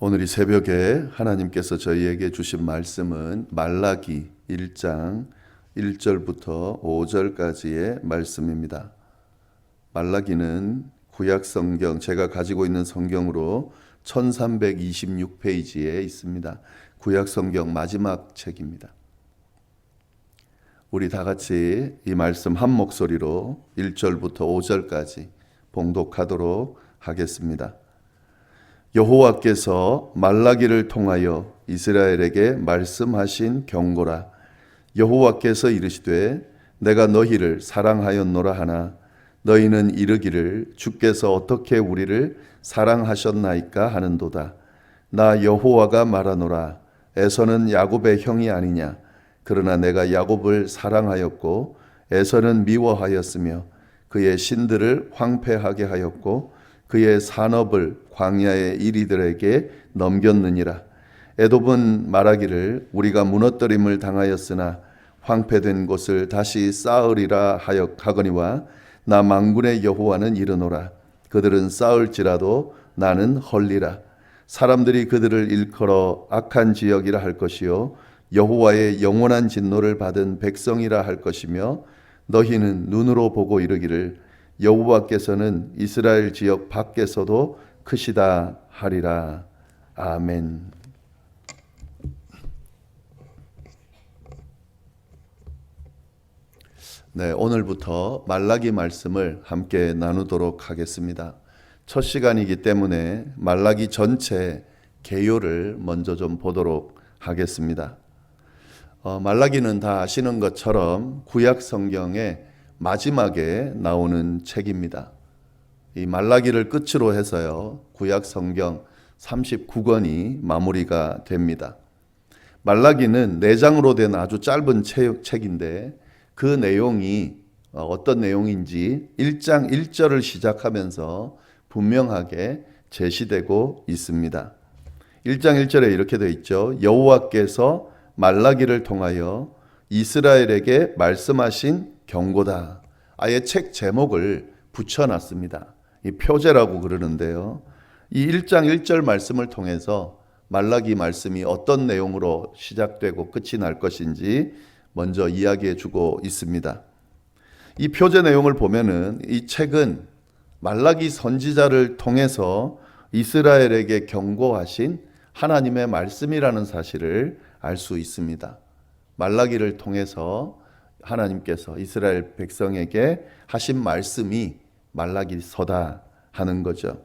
오늘 이 새벽에 하나님께서 저희에게 주신 말씀은 말라기 1장 1절부터 5절까지의 말씀입니다. 말라기는 구약 성경, 제가 가지고 있는 성경으로 1326페이지에 있습니다. 구약 성경 마지막 책입니다. 우리 다 같이 이 말씀 한 목소리로 1절부터 5절까지 봉독하도록 하겠습니다. 여호와께서 말라기를 통하여 이스라엘에게 말씀하신 경고라. 여호와께서 이르시되 내가 너희를 사랑하였노라 하나 너희는 이르기를 주께서 어떻게 우리를 사랑하셨나이까 하는도다. 나 여호와가 말하노라. 에서는 야곱의 형이 아니냐. 그러나 내가 야곱을 사랑하였고 에서는 미워하였으며 그의 신들을 황폐하게 하였고 그의 산업을 광야의 이리들에게 넘겼느니라. 에돔은 말하기를 우리가 무너뜨림을 당하였으나 황폐된 곳을 다시 쌓으리라 하거니와 나 만군의 여호와는 이르노라. 그들은 쌓을지라도 나는 헐리라. 사람들이 그들을 일컬어 악한 지역이라 할 것이요 여호와의 영원한 진노를 받은 백성이라 할 것이며 너희는 눈으로 보고 이르기를 여호와께서는 이스라엘 지역 밖에서도 크시다 하리라. 아멘. 네, 오늘부터 말라기 말씀을 함께 나누도록 하겠습니다. 첫 시간이기 때문에 말라기 전체 개요를 먼저 좀 보도록 하겠습니다. 말라기는 다 아시는 것처럼 구약 성경의 마지막에 나오는 책입니다. 이 말라기를 끝으로 해서요, 구약 성경 39권이 마무리가 됩니다. 말라기는 4장으로 된 아주 짧은 책인데 그 내용이 어떤 내용인지 1장 1절을 시작하면서 분명하게 제시되고 있습니다. 1장 1절에 이렇게 되어 있죠. 여호와께서 말라기를 통하여 이스라엘에게 말씀하신 경고다. 아예 책 제목을 붙여놨습니다. 이 표제라고 그러는데요. 이 1장 1절 말씀을 통해서 말라기 말씀이 어떤 내용으로 시작되고 끝이 날 것인지 먼저 이야기해 주고 있습니다. 이 표제 내용을 보면은 이 책은 말라기 선지자를 통해서 이스라엘에게 경고하신 하나님의 말씀이라는 사실을 알 수 있습니다. 말라기를 통해서 하나님께서 이스라엘 백성에게 하신 말씀이 말라기서다 하는 거죠.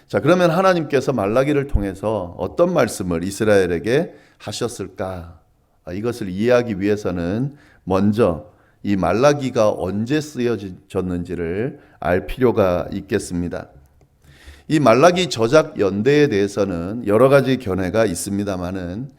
자, 그러면 하나님께서 말라기를 통해서 어떤 말씀을 이스라엘에게 하셨을까? 이것을 이해하기 위해서는 먼저 이 말라기가 언제 쓰여졌는지를 알 필요가 있겠습니다. 이 말라기 저작 연대에 대해서는 여러 가지 견해가 있습니다만은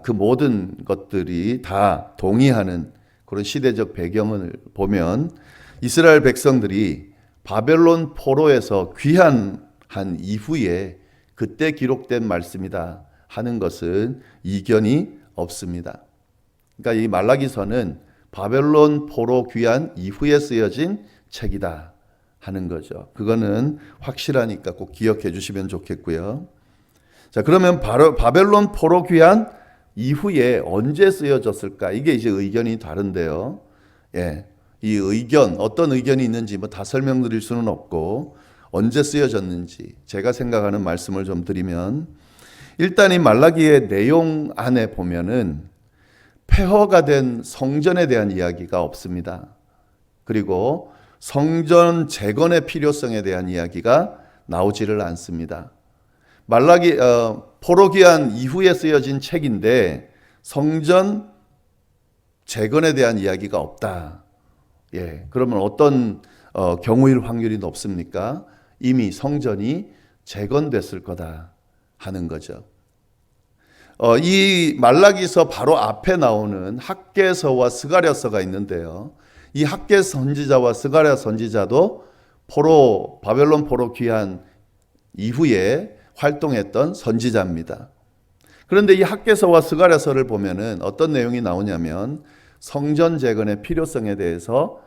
그 모든 것들이 다 동의하는 그런 시대적 배경을 보면 이스라엘 백성들이 바벨론 포로에서 귀환한 이후에 그때 기록된 말씀이다 하는 것은 이견이 없습니다. 그러니까 이 말라기서는 바벨론 포로 귀환 이후에 쓰여진 책이다 하는 거죠. 그거는 확실하니까 꼭 기억해 주시면 좋겠고요. 자, 그러면 바벨론 포로 귀환 이후에 언제 쓰여졌을까? 이게 이제 의견이 다른데요. 예, 이 의견, 어떤 의견이 있는지 다 설명드릴 수는 없고 언제 쓰여졌는지 제가 생각하는 말씀을 좀 드리면 일단 이 말라기의 내용 안에 보면은 폐허가 된 성전에 대한 이야기가 없습니다. 그리고 성전 재건의 필요성에 대한 이야기가 나오지를 않습니다. 말라기 포로 귀환 이후에 쓰여진 책인데 성전 재건에 대한 이야기가 없다. 예, 그러면 어떤 경우일 확률이 높습니까? 이미 성전이 재건됐을 거다 하는 거죠. 이 말라기서 바로 앞에 나오는 학개서와 스가랴서가 있는데요. 이 학개 선지자와 스가랴 선지자도 바벨론 포로 귀환 이후에 활동했던 선지자입니다. 그런데 이 학개서와 스가랴서를 보면은 어떤 내용이 나오냐면 성전 재건의 필요성에 대해서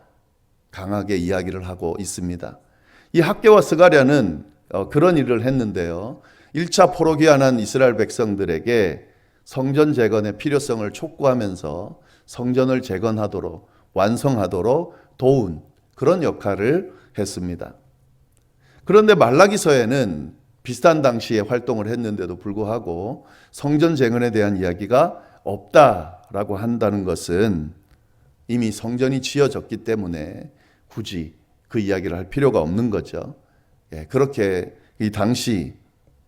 강하게 이야기를 하고 있습니다. 이 학개와 스가랴는 그런 일을 했는데요. 1차 포로 귀환한 이스라엘 백성들에게 성전 재건의 필요성을 촉구하면서 성전을 재건하도록 완성하도록 도운 그런 역할을 했습니다. 그런데 말라기서에는 비슷한 당시에 활동을 했는데도 불구하고 성전 재건에 대한 이야기가 없다라고 한다는 것은 이미 성전이 지어졌기 때문에 굳이 그 이야기를 할 필요가 없는 거죠. 그렇게 이 당시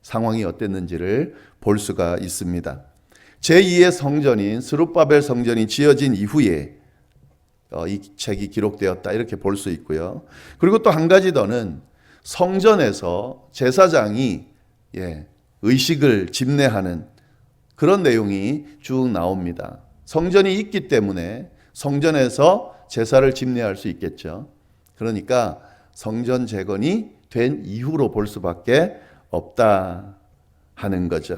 상황이 어땠는지를 볼 수가 있습니다. 제2의 성전인 스룹바벨 성전이 지어진 이후에 이 책이 기록되었다 이렇게 볼 수 있고요. 그리고 또 한 가지 더는 성전에서 제사장이 의식을 집례하는 그런 내용이 쭉 나옵니다. 성전이 있기 때문에 성전에서 제사를 집례할 수 있겠죠. 그러니까 성전 재건이 된 이후로 볼 수밖에 없다 하는 거죠.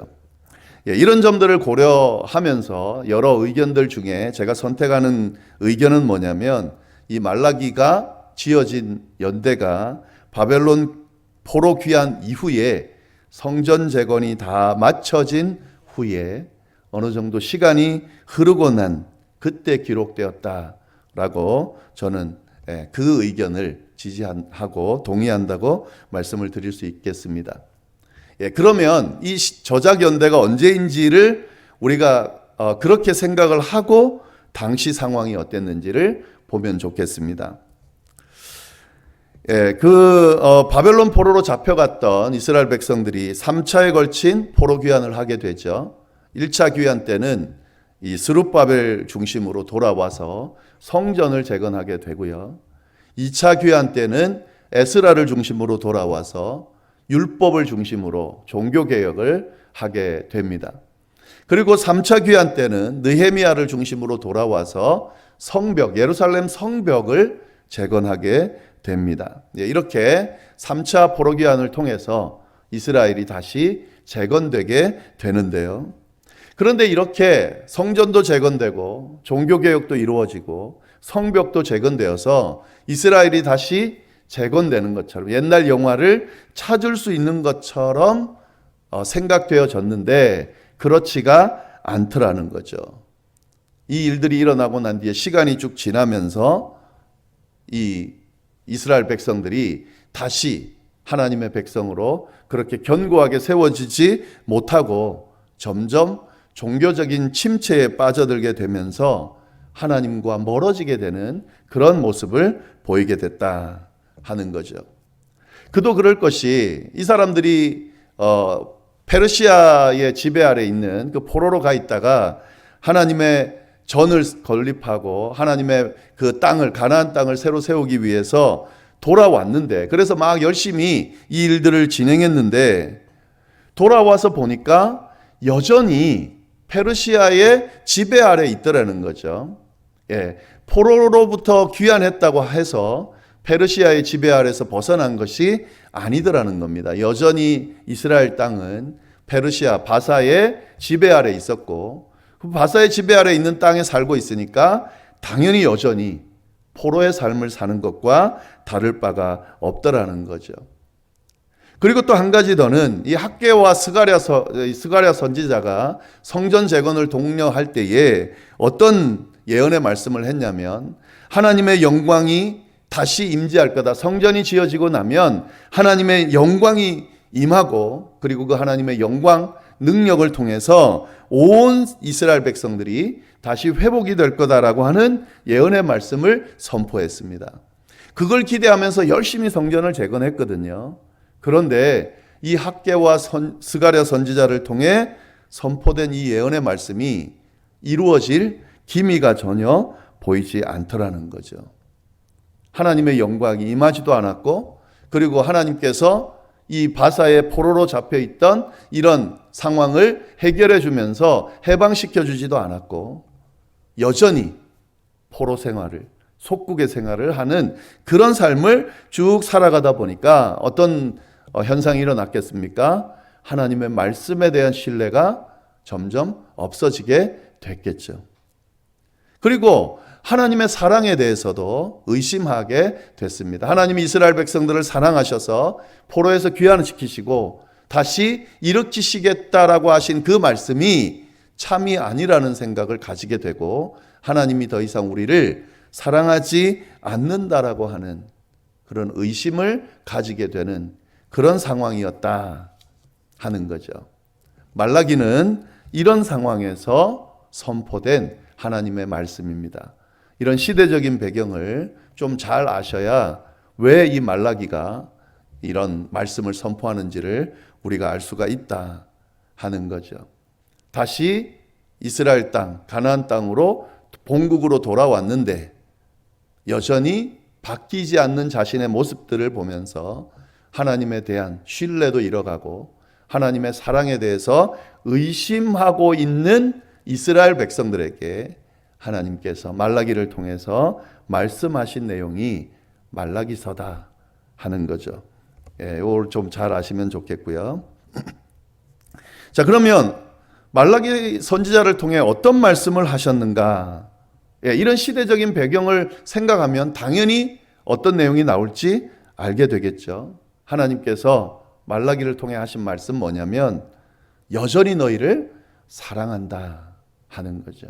이런 점들을 고려하면서 여러 의견들 중에 제가 선택하는 의견은 뭐냐면 이 말라기가 지어진 연대가 바벨론 포로 귀환 이후에 성전 재건이 다 마쳐진 후에 어느 정도 시간이 흐르고 난 그때 기록되었다라고 저는 그 의견을 지지하고 동의한다고 말씀을 드릴 수 있겠습니다. 그러면 이 저작 연대가 언제인지를 우리가 그렇게 생각을 하고 당시 상황이 어땠는지를 보면 좋겠습니다. 바벨론 포로로 잡혀갔던 이스라엘 백성들이 3차에 걸친 포로 귀환을 하게 되죠. 1차 귀환 때는 이 스룹바벨 중심으로 돌아와서 성전을 재건하게 되고요. 2차 귀환 때는 에스라를 중심으로 돌아와서 율법을 중심으로 종교개혁을 하게 됩니다. 그리고 3차 귀환 때는 느헤미야를 중심으로 돌아와서 성벽, 예루살렘 성벽을 재건하게 됩니다. 이렇게 3차 포로 귀환을 통해서 이스라엘이 다시 재건되게 되는데요. 그런데 이렇게 성전도 재건되고 종교개혁도 이루어지고 성벽도 재건되어서 이스라엘이 다시 재건되는 것처럼 옛날 영화를 찾을 수 있는 것처럼 생각되어졌는데 그렇지가 않더라는 거죠. 이 일들이 일어나고 난 뒤에 시간이 쭉 지나면서 이 이스라엘 백성들이 다시 하나님의 백성으로 그렇게 견고하게 세워지지 못하고 점점 종교적인 침체에 빠져들게 되면서 하나님과 멀어지게 되는 그런 모습을 보이게 됐다 하는 거죠. 그도 그럴 것이 이 사람들이 페르시아의 지배 아래 있는 그 포로로 가 있다가 하나님의 전을 건립하고 하나님의 그 땅을 가나안 땅을 새로 세우기 위해서 돌아왔는데 그래서 막 열심히 이 일들을 진행했는데 돌아와서 보니까 여전히 페르시아의 지배 아래 있더라는 거죠. 포로로부터 귀환했다고 해서 페르시아의 지배 아래에서 벗어난 것이 아니더라는 겁니다. 여전히 이스라엘 땅은 페르시아 바사의 지배 아래 있었고 그 바사의 지배 아래 있는 땅에 살고 있으니까 당연히 여전히 포로의 삶을 사는 것과 다를 바가 없더라는 거죠. 그리고 또 한 가지 더는 이 학개와 스가랴 선지자가 성전 재건을 독려할 때에 어떤 예언의 말씀을 했냐면 하나님의 영광이 다시 임재할 거다. 성전이 지어지고 나면 하나님의 영광이 임하고 그리고 그 하나님의 영광 능력을 통해서 온 이스라엘 백성들이 다시 회복이 될 거다라고 하는 예언의 말씀을 선포했습니다. 그걸 기대하면서 열심히 성전을 재건했거든요. 그런데 이 학개와 스가랴 선지자를 통해 선포된 이 예언의 말씀이 이루어질 기미가 전혀 보이지 않더라는 거죠. 하나님의 영광이 임하지도 않았고 그리고 하나님께서 이 바사의 포로로 잡혀있던 이런 상황을 해결해 주면서 해방시켜 주지도 않았고 여전히 포로 생활을 속국의 생활을 하는 그런 삶을 쭉 살아가다 보니까 어떤 현상이 일어났겠습니까? 하나님의 말씀에 대한 신뢰가 점점 없어지게 됐겠죠. 그리고 하나님의 사랑에 대해서도 의심하게 됐습니다. 하나님이 이스라엘 백성들을 사랑하셔서 포로에서 귀환시키시고 다시 일으키시겠다라고 하신 그 말씀이 참이 아니라는 생각을 가지게 되고 하나님이 더 이상 우리를 사랑하지 않는다라고 하는 그런 의심을 가지게 되는 그런 상황이었다 하는 거죠. 말라기는 이런 상황에서 선포된 하나님의 말씀입니다. 이런 시대적인 배경을 좀 잘 아셔야 왜 이 말라기가 이런 말씀을 선포하는지를 우리가 알 수가 있다 하는 거죠. 다시 이스라엘 땅, 가나안 땅으로 본국으로 돌아왔는데 여전히 바뀌지 않는 자신의 모습들을 보면서 하나님에 대한 신뢰도 잃어가고 하나님의 사랑에 대해서 의심하고 있는 이스라엘 백성들에게 하나님께서 말라기를 통해서 말씀하신 내용이 말라기서다 하는 거죠. 이걸 좀 잘 아시면 좋겠고요. 자, 그러면 말라기 선지자를 통해 어떤 말씀을 하셨는가? 이런 시대적인 배경을 생각하면 당연히 어떤 내용이 나올지 알게 되겠죠. 하나님께서 말라기를 통해 하신 말씀 뭐냐면 여전히 너희를 사랑한다 하는 거죠.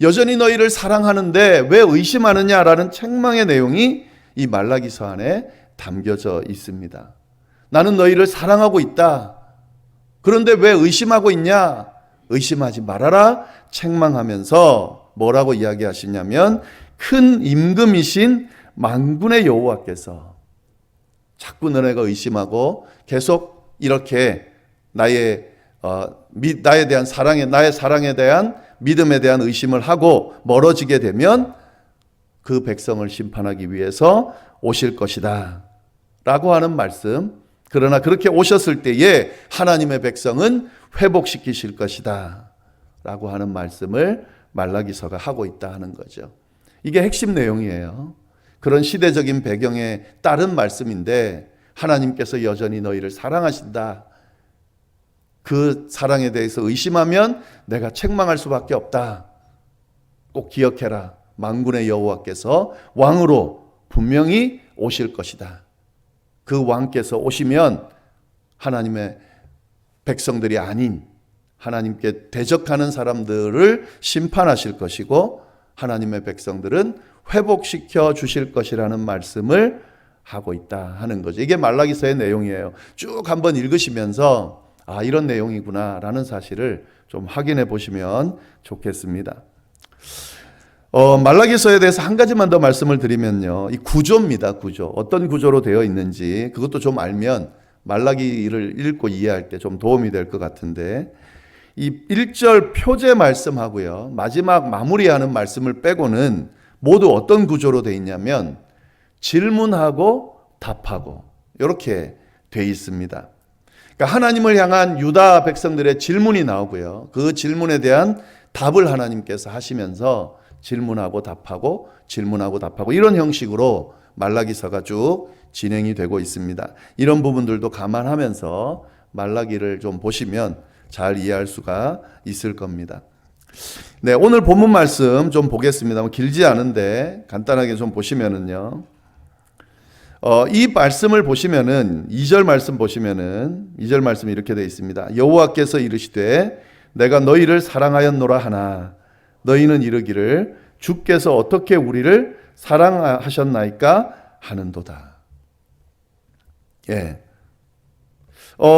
여전히 너희를 사랑하는데 왜 의심하느냐라는 책망의 내용이 이 말라기서 안에 담겨져 있습니다. 나는 너희를 사랑하고 있다. 그런데 왜 의심하고 있냐? 의심하지 말아라 책망하면서 뭐라고 이야기하시냐면 큰 임금이신 만군의 여호와께서 자꾸 너네가 의심하고 계속 이렇게 나에 대한 나의 사랑에 대한 믿음에 대한 의심을 하고 멀어지게 되면 그 백성을 심판하기 위해서 오실 것이다 라고 하는 말씀. 그러나 그렇게 오셨을 때에 하나님의 백성은 회복시키실 것이다 라고 하는 말씀을 말라기서가 하고 있다 하는 거죠. 이게 핵심 내용이에요. 그런 시대적인 배경에 따른 말씀인데 하나님께서 여전히 너희를 사랑하신다. 그 사랑에 대해서 의심하면 내가 책망할 수밖에 없다. 꼭 기억해라. 만군의 여호와께서 왕으로 분명히 오실 것이다. 그 왕께서 오시면 하나님의 백성들이 아닌 하나님께 대적하는 사람들을 심판하실 것이고 하나님의 백성들은 회복시켜 주실 것이라는 말씀을 하고 있다 하는 거죠. 이게 말라기서의 내용이에요. 쭉 한번 읽으시면서 이런 내용이구나 라는 사실을 좀 확인해 보시면 좋겠습니다. 말라기서에 대해서 한 가지만 더 말씀을 드리면요. 이 구조입니다. 구조. 어떤 구조로 되어 있는지 그것도 좀 알면 말라기를 읽고 이해할 때 좀 도움이 될 것 같은데 이 1절 표제 말씀하고요. 마지막 마무리하는 말씀을 빼고는 모두 어떤 구조로 되어 있냐면 질문하고 답하고 이렇게 되어 있습니다. 그러니까 하나님을 향한 유다 백성들의 질문이 나오고요. 그 질문에 대한 답을 하나님께서 하시면서 질문하고 답하고 질문하고 답하고 이런 형식으로 말라기서가 쭉 진행이 되고 있습니다. 이런 부분들도 감안하면서 말라기를 좀 보시면 잘 이해할 수가 있을 겁니다. 네, 오늘 본문 말씀 좀 보겠습니다. 길지 않은데 간단하게 좀 보시면은요. 이 말씀을 보시면은 2절 말씀 보시면은 2절 말씀이 이렇게 되어 있습니다. 여호와께서 이르시되 내가 너희를 사랑하였노라 하나 너희는 이르기를 주께서 어떻게 우리를 사랑하셨나이까 하는도다. 예.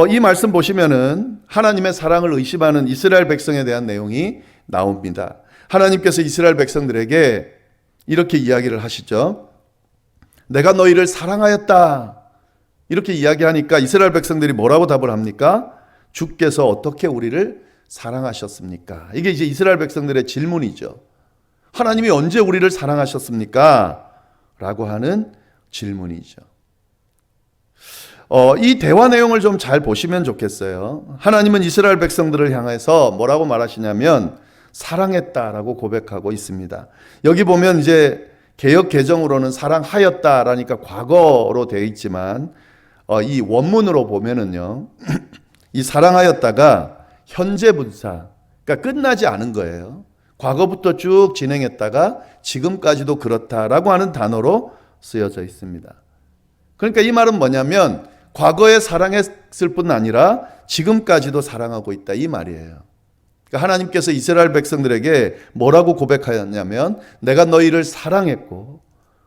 이 말씀 보시면은 하나님의 사랑을 의심하는 이스라엘 백성에 대한 내용이 나옵니다. 하나님께서 이스라엘 백성들에게 이렇게 이야기를 하시죠. 내가 너희를 사랑하였다. 이렇게 이야기하니까 이스라엘 백성들이 뭐라고 답을 합니까? 주께서 어떻게 우리를 사랑하셨습니까? 이게 이제 이스라엘 백성들의 질문이죠. 하나님이 언제 우리를 사랑하셨습니까? 라고 하는 질문이죠. 이 대화 내용을 좀 잘 보시면 좋겠어요. 하나님은 이스라엘 백성들을 향해서 뭐라고 말하시냐면 사랑했다라고 고백하고 있습니다. 여기 보면 이제 개역 개정으로는 사랑하였다라니까 과거로 되어 있지만 이 원문으로 보면은요. 이 사랑하였다가 현재 분사, 그러니까 끝나지 않은 거예요. 과거부터 쭉 진행했다가 지금까지도 그렇다라고 하는 단어로 쓰여져 있습니다. 그러니까 이 말은 뭐냐면 과거에 사랑했을 뿐 아니라 지금까지도 사랑하고 있다, 이 말이에요. 그러니까 하나님께서 이스라엘 백성들에게 뭐라고 고백하였냐면 내가 너희를 사랑했고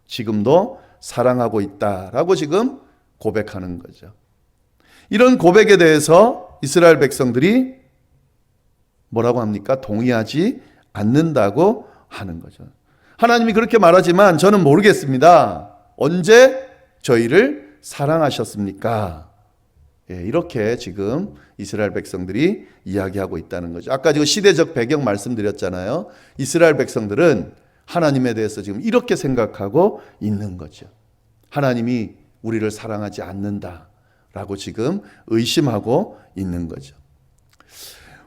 지금도 사랑하고 있다라고 지금 고백하는 거죠. 이런 고백에 대해서 이스라엘 백성들이 뭐라고 합니까? 동의하지 않는다고 하는 거죠. 하나님이 그렇게 말하지만 저는 모르겠습니다. 언제 저희를 사랑하셨습니까? 이렇게 지금 이스라엘 백성들이 이야기하고 있다는 거죠. 아까 지금 시대적 배경 말씀드렸잖아요. 이스라엘 백성들은 하나님에 대해서 지금 이렇게 생각하고 있는 거죠. 하나님이 우리를 사랑하지 않는다라고 지금 의심하고 있는 거죠.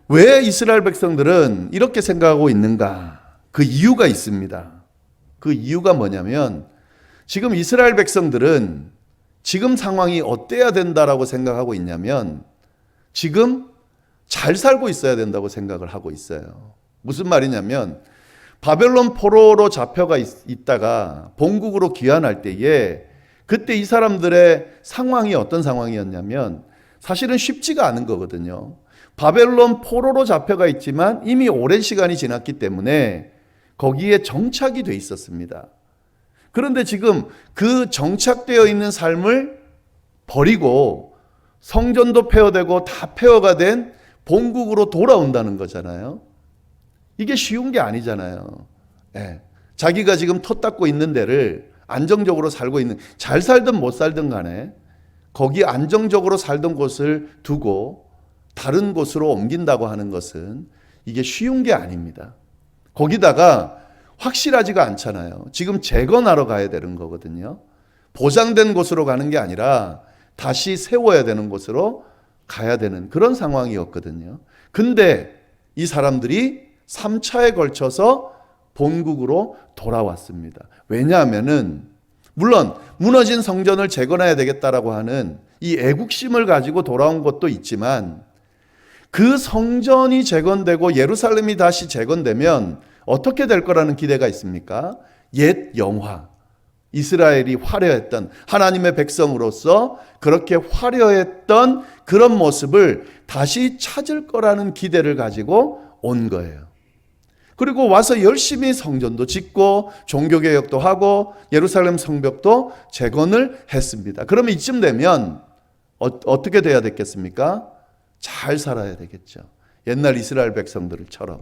왜 이스라엘 백성들은 이렇게 생각하고 있는가? 그 이유가 있습니다. 그 이유가 뭐냐면 지금 이스라엘 백성들은 지금 상황이 어때야 된다라고 생각하고 있냐면 지금 잘 살고 있어야 된다고 생각을 하고 있어요. 무슨 말이냐면 바벨론 포로로 잡혀가 있다가 본국으로 귀환할 때에 그때 이 사람들의 상황이 어떤 상황이었냐면 사실은 쉽지가 않은 거거든요. 바벨론 포로로 잡혀가 있지만 이미 오랜 시간이 지났기 때문에 거기에 정착이 돼 있었습니다. 그런데 지금 그 정착되어 있는 삶을 버리고 성전도 폐허되고 다 폐허가 된 본국으로 돌아온다는 거잖아요. 이게 쉬운 게 아니잖아요. 자기가 지금 터 닦고 있는 데를 안정적으로 살고 있는, 잘 살든 못 살든 간에 거기 안정적으로 살던 곳을 두고 다른 곳으로 옮긴다고 하는 것은 이게 쉬운 게 아닙니다. 거기다가 확실하지가 않잖아요. 지금 재건하러 가야 되는 거거든요. 보장된 곳으로 가는 게 아니라 다시 세워야 되는 곳으로 가야 되는 그런 상황이었거든요. 근데 이 사람들이 3차에 걸쳐서 본국으로 돌아왔습니다. 왜냐하면은 물론 무너진 성전을 재건해야 되겠다라고 하는 이 애국심을 가지고 돌아온 것도 있지만 그 성전이 재건되고 예루살렘이 다시 재건되면 어떻게 될 거라는 기대가 있습니까? 옛 영화, 이스라엘이 화려했던 하나님의 백성으로서 그렇게 화려했던 그런 모습을 다시 찾을 거라는 기대를 가지고 온 거예요. 그리고 와서 열심히 성전도 짓고 종교개혁도 하고 예루살렘 성벽도 재건을 했습니다. 그러면 이쯤 되면 어떻게 돼야 됐겠습니까? 잘 살아야 되겠죠. 옛날 이스라엘 백성들처럼.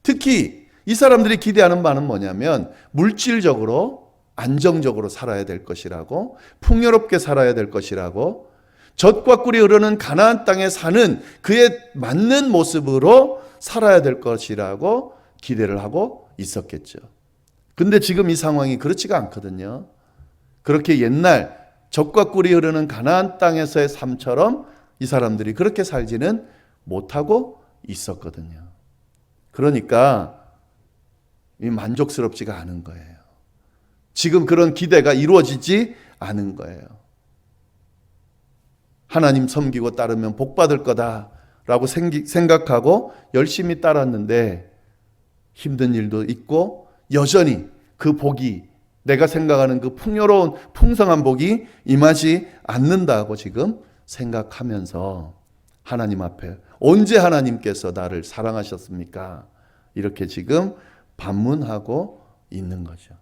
특히 이 사람들이 기대하는 바는 뭐냐면 물질적으로 안정적으로 살아야 될 것이라고, 풍요롭게 살아야 될 것이라고, 젖과 꿀이 흐르는 가나안 땅에 사는 그에 맞는 모습으로 살아야 될 것이라고 기대를 하고 있었겠죠. 근데 지금 이 상황이 그렇지가 않거든요. 그렇게 옛날 젖과 꿀이 흐르는 가나안 땅에서의 삶처럼 이 사람들이 그렇게 살지는 못하고 있었거든요. 그러니까 만족스럽지가 않은 거예요. 지금 그런 기대가 이루어지지 않은 거예요. 하나님 섬기고 따르면 복 받을 거다라고 생각하고 열심히 따랐는데 힘든 일도 있고 여전히 그 복이, 내가 생각하는 그 풍요로운 풍성한 복이 임하지 않는다고 지금 생각하면서 하나님 앞에 언제 하나님께서 나를 사랑하셨습니까? 이렇게 지금 반문하고 있는 거죠.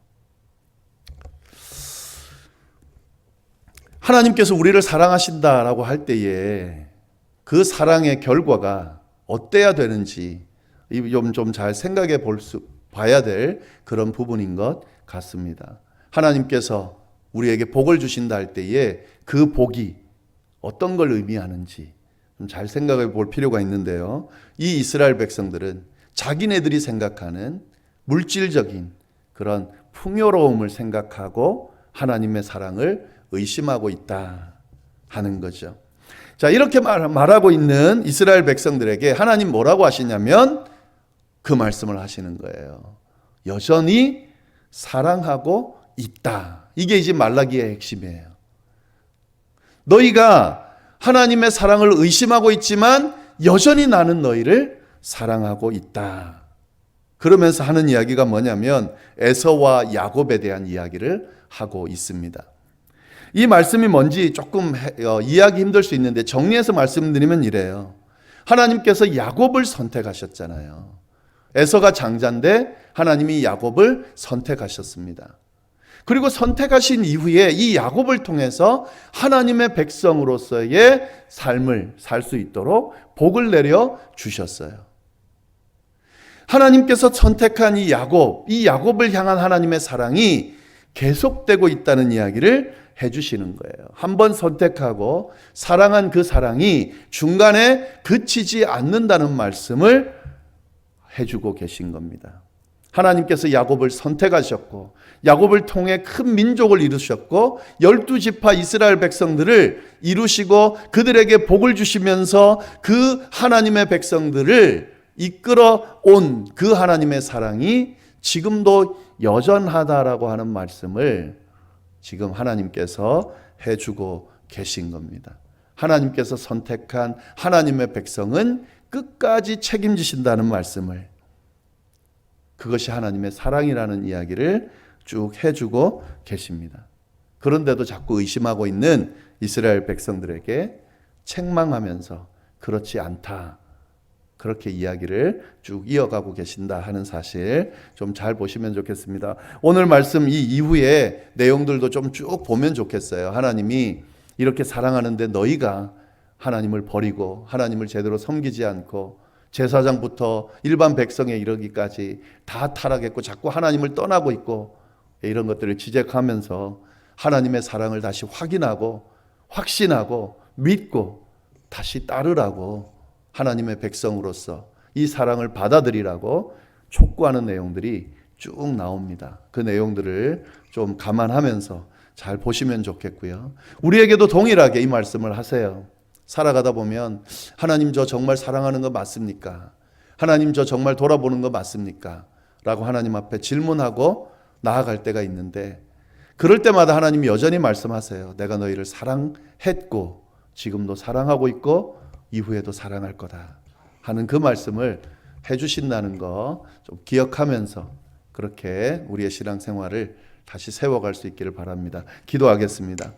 하나님께서 우리를 사랑하신다라고 할 때에 그 사랑의 결과가 어때야 되는지 좀 잘 생각해 봐야 될 그런 부분인 것 같습니다. 하나님께서 우리에게 복을 주신다 할 때에 그 복이 어떤 걸 의미하는지 좀 잘 생각해 볼 필요가 있는데요. 이 이스라엘 백성들은 자기네들이 생각하는 물질적인 그런 풍요로움을 생각하고 하나님의 사랑을 의심하고 있다 하는 거죠. 자, 이렇게 말하고 있는 이스라엘 백성들에게 하나님 뭐라고 하시냐면 그 말씀을 하시는 거예요. 여전히 사랑하고 있다. 이게 이제 말라기의 핵심이에요. 너희가 하나님의 사랑을 의심하고 있지만 여전히 나는 너희를 사랑하고 있다. 그러면서 하는 이야기가 뭐냐면 에서와 야곱에 대한 이야기를 하고 있습니다. 이 말씀이 뭔지 조금 이해하기 힘들 수 있는데 정리해서 말씀드리면 이래요. 하나님께서 야곱을 선택하셨잖아요. 에서가 장자인데 하나님이 야곱을 선택하셨습니다. 그리고 선택하신 이후에 이 야곱을 통해서 하나님의 백성으로서의 삶을 살 수 있도록 복을 내려 주셨어요. 하나님께서 선택한 이 야곱을 향한 하나님의 사랑이 계속되고 있다는 이야기를 해주시는 거예요. 한번 선택하고 사랑한 그 사랑이 중간에 그치지 않는다는 말씀을 해주고 계신 겁니다. 하나님께서 야곱을 선택하셨고 야곱을 통해 큰 민족을 이루셨고 12지파 이스라엘 백성들을 이루시고 그들에게 복을 주시면서 그 하나님의 백성들을 이끌어 온 그 하나님의 사랑이 지금도 여전하다라고 하는 말씀을 지금 하나님께서 해주고 계신 겁니다. 하나님께서 선택한 하나님의 백성은 끝까지 책임지신다는 말씀을, 그것이 하나님의 사랑이라는 이야기를 쭉 해주고 계십니다. 그런데도 자꾸 의심하고 있는 이스라엘 백성들에게 책망하면서 그렇지 않다, 그렇게 이야기를 쭉 이어가고 계신다 하는 사실 좀 잘 보시면 좋겠습니다. 오늘 말씀 이 이후의 내용들도 좀 쭉 보면 좋겠어요. 하나님이 이렇게 사랑하는데 너희가 하나님을 버리고 하나님을 제대로 섬기지 않고 제사장부터 일반 백성에 이르기까지 다 타락했고 자꾸 하나님을 떠나고 있고 이런 것들을 지적하면서 하나님의 사랑을 다시 확인하고 확신하고 믿고 다시 따르라고, 하나님의 백성으로서 이 사랑을 받아들이라고 촉구하는 내용들이 쭉 나옵니다. 그 내용들을 좀 감안하면서 잘 보시면 좋겠고요. 우리에게도 동일하게 이 말씀을 하세요. 살아가다 보면 하나님 저 정말 사랑하는 거 맞습니까? 하나님 저 정말 돌아보는 거 맞습니까? 라고 하나님 앞에 질문하고 나아갈 때가 있는데, 그럴 때마다 하나님이 여전히 말씀하세요. 내가 너희를 사랑했고 지금도 사랑하고 있고 이후에도 사랑할 거다 하는 그 말씀을 해주신다는 거 좀 기억하면서 그렇게 우리의 신앙생활을 다시 세워갈 수 있기를 바랍니다. 기도하겠습니다.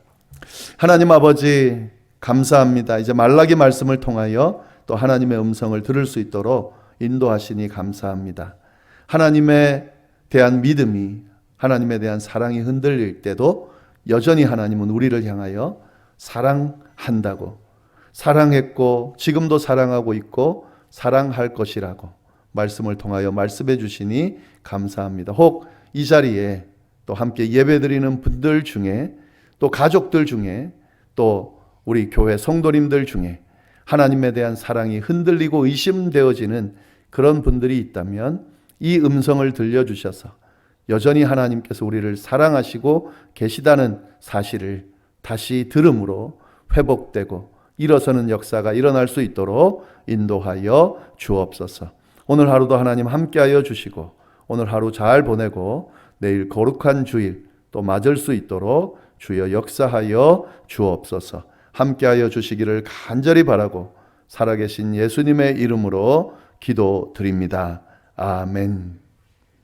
하나님 아버지 감사합니다. 이제 말라기 말씀을 통하여 또 하나님의 음성을 들을 수 있도록 인도하시니 감사합니다. 하나님에 대한 믿음이, 하나님에 대한 사랑이 흔들릴 때도 여전히 하나님은 우리를 향하여 사랑한다고, 사랑했고 지금도 사랑하고 있고 사랑할 것이라고 말씀을 통하여 말씀해 주시니 감사합니다. 혹 이 자리에 또 함께 예배드리는 분들 중에, 또 가족들 중에, 또 우리 교회 성도님들 중에 하나님에 대한 사랑이 흔들리고 의심되어지는 그런 분들이 있다면 이 음성을 들려주셔서 여전히 하나님께서 우리를 사랑하시고 계시다는 사실을 다시 들음으로 회복되고 일어서는 역사가 일어날 수 있도록 인도하여 주옵소서. 오늘 하루도 하나님 함께하여 주시고 오늘 하루 잘 보내고 내일 거룩한 주일 또 맞을 수 있도록 주여 역사하여 주옵소서. 함께하여 주시기를 간절히 바라고 살아계신 예수님의 이름으로 기도드립니다. 아멘.